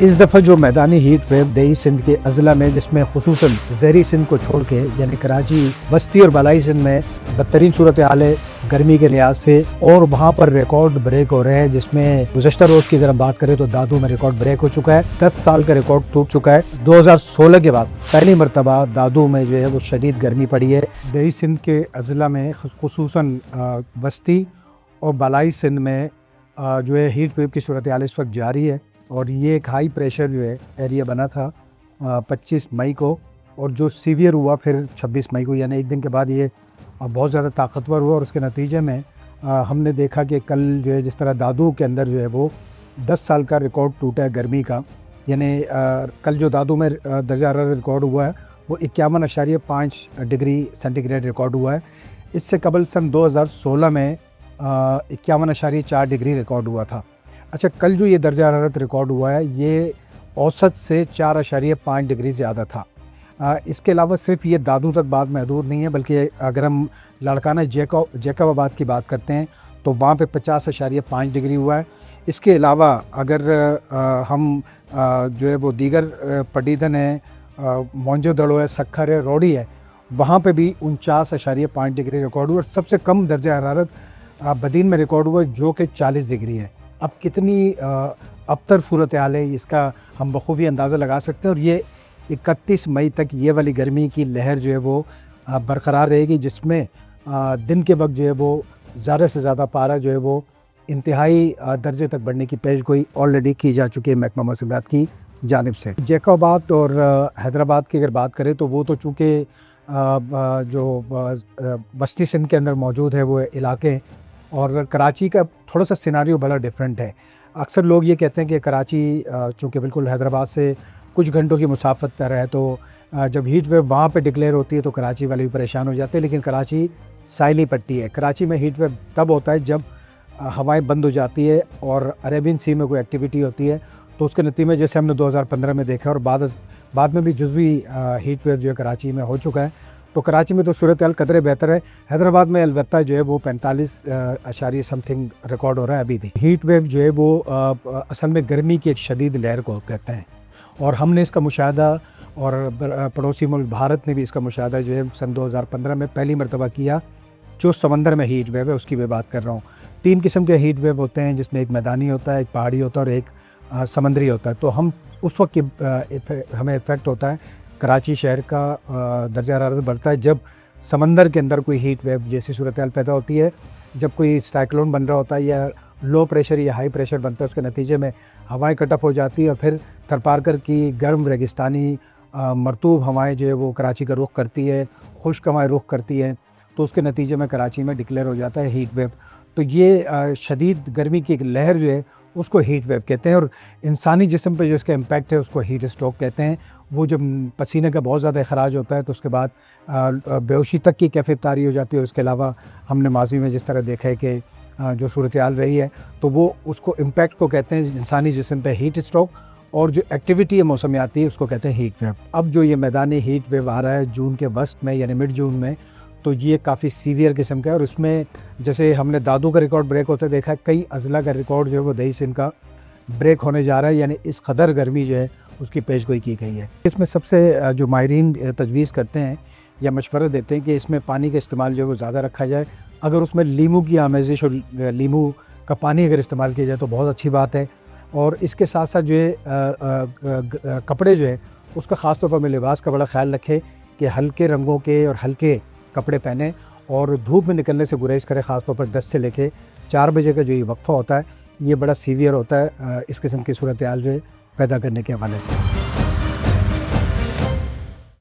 इस दफ़ा जो मैदानी हीट वेव दही सिंध के अज़ला में, जिसमें खुसूसन ज़हरी सिंध को छोड़ के यानी कराची, बस्ती और बलाई सिंध में बदतरीन सूरत हाल है गर्मी के लिहाज से, और वहाँ पर रिकॉर्ड ब्रेक हो रहे हैं। जिसमें गुज़श्ता रोज़ की अगर हम बात करें तो दादू में रिकॉर्ड ब्रेक हो चुका है, 10 साल का रिकॉर्ड टूट चुका है। 2016 के बाद पहली मरतबा दादू में जो है वो शदीद गर्मी पड़ी है। दही सिंध के अज़ला में खुसूसन बस्ती और बलाई सिंध में जो है हीट वेव की सूरत हाल इस वक्त जारी है। और ये एक हाई प्रेशर जो है एरिया बना था 25 मई को, और जो सीवियर हुआ फिर 26 मई को, यानी एक दिन के बाद ये बहुत ज़्यादा ताकतवर हुआ। और उसके नतीजे में हमने देखा कि कल जो है जिस तरह दादू के अंदर जो है वो 10 साल का रिकॉर्ड टूटा है गर्मी का। यानी कल जो दादू में दर्जा हरारत रिकॉर्ड हुआ है वो 51.5 डिग्री सेंटीग्रेड रिकॉर्ड हुआ है। इससे कबल सन 2016 में 51.4 डिग्री रिकॉर्ड हुआ था। अच्छा, कल जो ये दर्जा हरारत रिकॉर्ड हुआ है ये औसत से 4.5 डिग्री ज़्यादा था। इसके अलावा सिर्फ ये दादू तक बात महदूद नहीं है, बल्कि अगर हम लाड़काना जैकबाबाद की बात करते हैं तो वहाँ पे 50.5 डिग्री हुआ है। इसके अलावा अगर हम जो है वो दीगर पटीदन है, मोंजोदड़ो है, सक्खर है, रोडी है, वहाँ पे भी 49.5 डिग्री रिकॉर्ड हुआ। और सबसे कम दर्जा हरारत बदीन में रिकॉर्ड हुआ जो कि 40 डिग्री है। अब कितनी अबतर सूरत हाल है इसका हम बखूबी अंदाज़ा लगा सकते हैं। और ये 31 मई तक ये वाली गर्मी की लहर जो है वो बरकरार रहेगी, जिसमें दिन के वक्त जो है वो ज़्यादा से ज़्यादा पारा जो है वो इंतहाई दर्जे तक बढ़ने की पेशगोई ऑलरेडी की जा चुकी है महकमा मौसमियात की जानिब से। जैकबाबाद और हैदराबाद की अगर बात करें तो वो तो चूँकि जो बस्ती सिंध के अंदर मौजूद है वो इलाके, और कराची का थोड़ा सा सिनारियो बड़ा डिफरेंट है। अक्सर लोग ये कहते हैं कि कराची चूँकि बिल्कुल हैदराबाद से कुछ घंटों की मुसाफत पर है, तो जब हीट वेव वहाँ पे डिक्लेयर होती है तो कराची वाले भी परेशान हो जाते हैं। लेकिन कराची साइली पट्टी है। कराची में हीट वेव तब होता है जब हवाएं बंद हो जाती है और अरेबियन सी में कोई एक्टिविटी होती है, तो उसके नतीजे में जैसे हमने 2015 में देखा, और बाद में भी जुज़वी हीट वेव जो है कराची में हो चुका है। तो कराची में तो सूरत हाल कदरे बेहतर है। हैदराबाद में अलबत्ता जो है वो 45 समथिंग रिकॉर्ड हो रहा है अभी भी। हीट वेव जो है वो असल में गर्मी की एक शदीद लहर को कहते हैं, और हमने इसका मुशाहदा, और पड़ोसी मुल्क भारत ने भी इसका मुशाहदा जो है सन 2015 में पहली मरतबा किया। जो समंदर में हीट वेव है उसकी मैं बात कर रहा हूँ। 3 किस्म के हीट वेव होते हैं, जिसमें एक मैदानी होता है, एक पहाड़ी होता है और एक समंदरी होता है। तो हम उस वक्त हमें इफ़ेक्ट होता है, कराची शहर का दर्जा हरारत बढ़ता है जब समंदर के अंदर कोई हीट वेव जैसी सूरत हाल पैदा होती है, जब कोई साइक्लोन बन रहा होता है या लो प्रेशर या हाई प्रेशर बनता है। उसके नतीजे में हवाएं कट ऑफ हो जाती है और फिर थरपारकर की गर्म रेगिस्तानी मरतूब हवाएं जो है वो कराची का रुख करती है, खुश्क हवाएं रुख करती है, तो उसके नतीजे में कराची में डिक्लेयर हो जाता है हीट वेव। तो ये शदीद गर्मी की एक लहर जो है उसको हीट वेव कहते हैं। और इंसानी जिस्म पे जो इसका इम्पैक्ट है उसको हीट स्ट्रोक कहते हैं। वो जब पसीने का बहुत ज़्यादा अखराज होता है तो उसके बाद बेहोशी तक की कैफियत तारी हो जाती है। उसके अलावा हमने माजी में जिस तरह देखा है कि जो सूरत हाल रही है तो वो उसको इम्पैक्ट को कहते हैं इंसानी जिस्म पे हीट स्ट्रोक, और जो एक्टिविटी है मौसमियाती उसको कहते हैं हीट वेव। अब जो ये मैदानी हीट वेव आ रहा है जून के वस्त में यानी मिड जून में, तो ये काफ़ी सीवियर किस्म का है। और उसमें जैसे हमने दादू का रिकॉर्ड ब्रेक होते देखा है, कई अज़ला का रिकॉर्ड जो है वो दही सिंध का ब्रेक होने जा रहा है। यानी इस कदर गर्मी जो है उसकी पेशगोई की गई है। इसमें सबसे जो माहिरीन तजवीज़ करते हैं या मशवरा देते हैं कि इसमें पानी का इस्तेमाल जो है वो ज़्यादा रखा जाए। अगर उसमें लीमू की आमेज़िश और लीमू का पानी अगर इस्तेमाल किया जाए तो बहुत अच्छी बात है। और इसके साथ साथ जो है कपड़े जो है उसका ख़ास तौर पर मैं लिबास का बड़ा ख्याल रखें कि हल्के रंगों के और हल्के कपड़े पहने और धूप में निकलने से गुरेज करें। ख़ास तौर पर 10 से लेके 4 बजे का जो ये वक्फ़ा होता है ये बड़ा सीवियर होता है इस किस्म की सूरत हाल जो है पैदा करने के हवाले से।